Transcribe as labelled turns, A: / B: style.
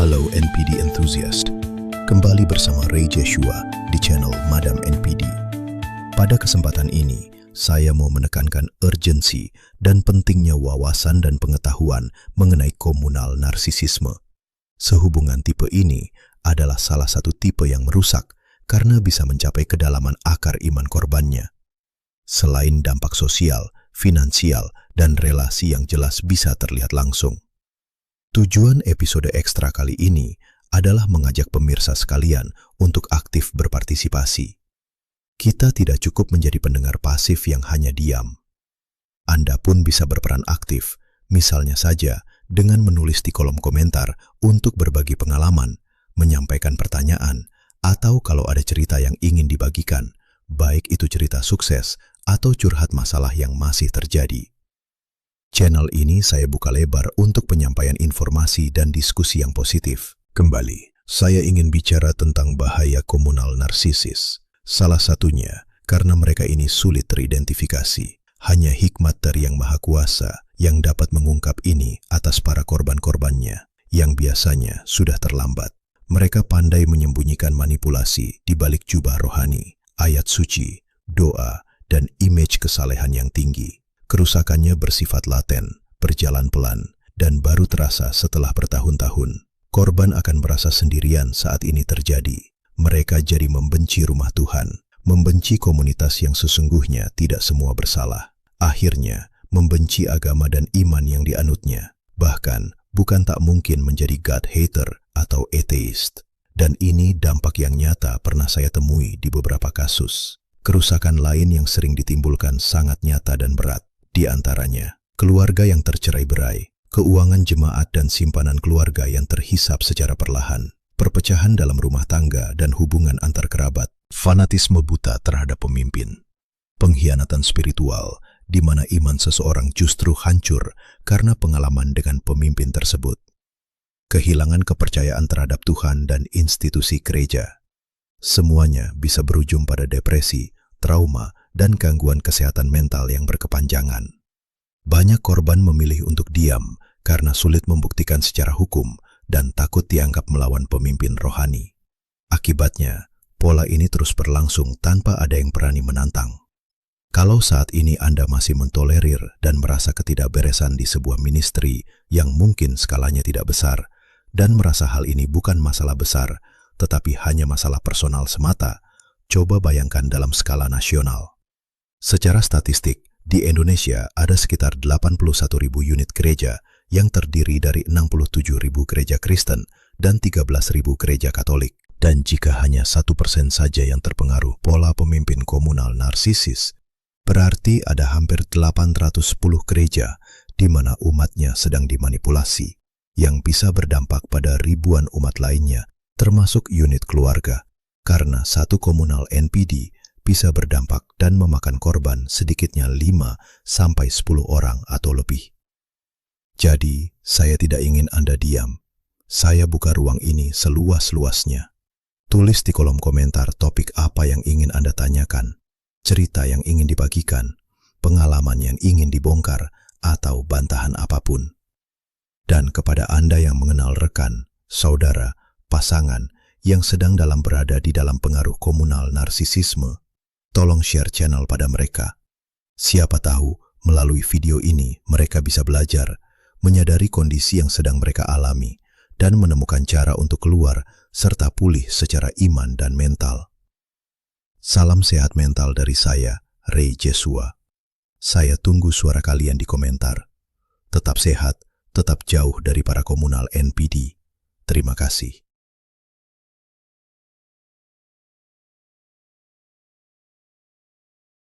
A: Halo NPD enthusiast, kembali bersama Ray Joshua di channel Madam NPD. Pada kesempatan ini, saya mau menekankan urgensi dan pentingnya wawasan dan pengetahuan mengenai komunal narsisisme. Sehubungan tipe ini adalah salah satu tipe yang merusak karena bisa mencapai kedalaman akar iman korbannya. Selain dampak sosial, finansial, dan relasi yang jelas bisa terlihat langsung. Tujuan episode ekstra kali ini adalah mengajak pemirsa sekalian untuk aktif berpartisipasi. Kita tidak cukup menjadi pendengar pasif yang hanya diam. Anda pun bisa berperan aktif, misalnya saja dengan menulis di kolom komentar untuk berbagi pengalaman, menyampaikan pertanyaan, atau kalau ada cerita yang ingin dibagikan, baik itu cerita sukses atau curhat masalah yang masih terjadi. Channel ini saya buka lebar untuk penyampaian informasi dan diskusi yang positif. Kembali, saya ingin bicara tentang bahaya komunal narsisis. Salah satunya karena mereka ini sulit teridentifikasi. Hanya hikmat dari Yang Maha Kuasa yang dapat mengungkap ini atas para korban-korbannya, yang biasanya sudah terlambat. Mereka pandai menyembunyikan manipulasi di balik jubah rohani, ayat suci, doa, dan image kesalehan yang tinggi. Kerusakannya bersifat laten, berjalan pelan, dan baru terasa setelah bertahun-tahun. Korban akan merasa sendirian saat ini terjadi. Mereka jadi membenci rumah Tuhan, membenci komunitas yang sesungguhnya tidak semua bersalah. Akhirnya, membenci agama dan iman yang dianutnya. Bahkan, bukan tak mungkin menjadi God hater atau atheist. Dan ini dampak yang nyata pernah saya temui di beberapa kasus. Kerusakan lain yang sering ditimbulkan sangat nyata dan berat. Di antaranya, keluarga yang tercerai-berai, keuangan jemaat dan simpanan keluarga yang terhisap secara perlahan, perpecahan dalam rumah tangga dan hubungan antar kerabat, fanatisme buta terhadap pemimpin, pengkhianatan spiritual, di mana iman seseorang justru hancur karena pengalaman dengan pemimpin tersebut, kehilangan kepercayaan terhadap Tuhan dan institusi gereja. Semuanya bisa berujung pada depresi, trauma, dan gangguan kesehatan mental yang berkepanjangan. Banyak korban memilih untuk diam karena sulit membuktikan secara hukum dan takut dianggap melawan pemimpin rohani. Akibatnya, pola ini terus berlangsung tanpa ada yang berani menantang. Kalau saat ini Anda masih mentolerir dan merasa ketidakberesan di sebuah ministry yang mungkin skalanya tidak besar, dan merasa hal ini bukan masalah besar, tetapi hanya masalah personal semata, coba bayangkan dalam skala nasional. Secara statistik, di Indonesia ada sekitar 81.000 unit gereja yang terdiri dari 67.000 gereja Kristen dan 13.000 gereja Katolik. Dan jika hanya 1% saja yang terpengaruh pola pemimpin komunal narsisis, berarti ada hampir 810 gereja di mana umatnya sedang dimanipulasi, yang bisa berdampak pada ribuan umat lainnya, termasuk unit keluarga, karena satu komunal NPD bisa berdampak dan memakan korban sedikitnya 5-10 orang atau lebih. Jadi, saya tidak ingin Anda diam. Saya buka ruang ini seluas-luasnya. Tulis di kolom komentar topik apa yang ingin Anda tanyakan, cerita yang ingin dibagikan, pengalaman yang ingin dibongkar, atau bantahan apapun. Dan kepada Anda yang mengenal rekan, saudara, pasangan yang sedang berada di dalam pengaruh komunal narsisisme, tolong share channel pada mereka. Siapa tahu melalui video ini mereka bisa belajar, menyadari kondisi yang sedang mereka alami, dan menemukan cara untuk keluar serta pulih secara iman dan mental. Salam sehat mental dari saya, Ray Joshua. Saya tunggu suara kalian di komentar. Tetap sehat, tetap jauh dari para komunal NPD. Terima kasih.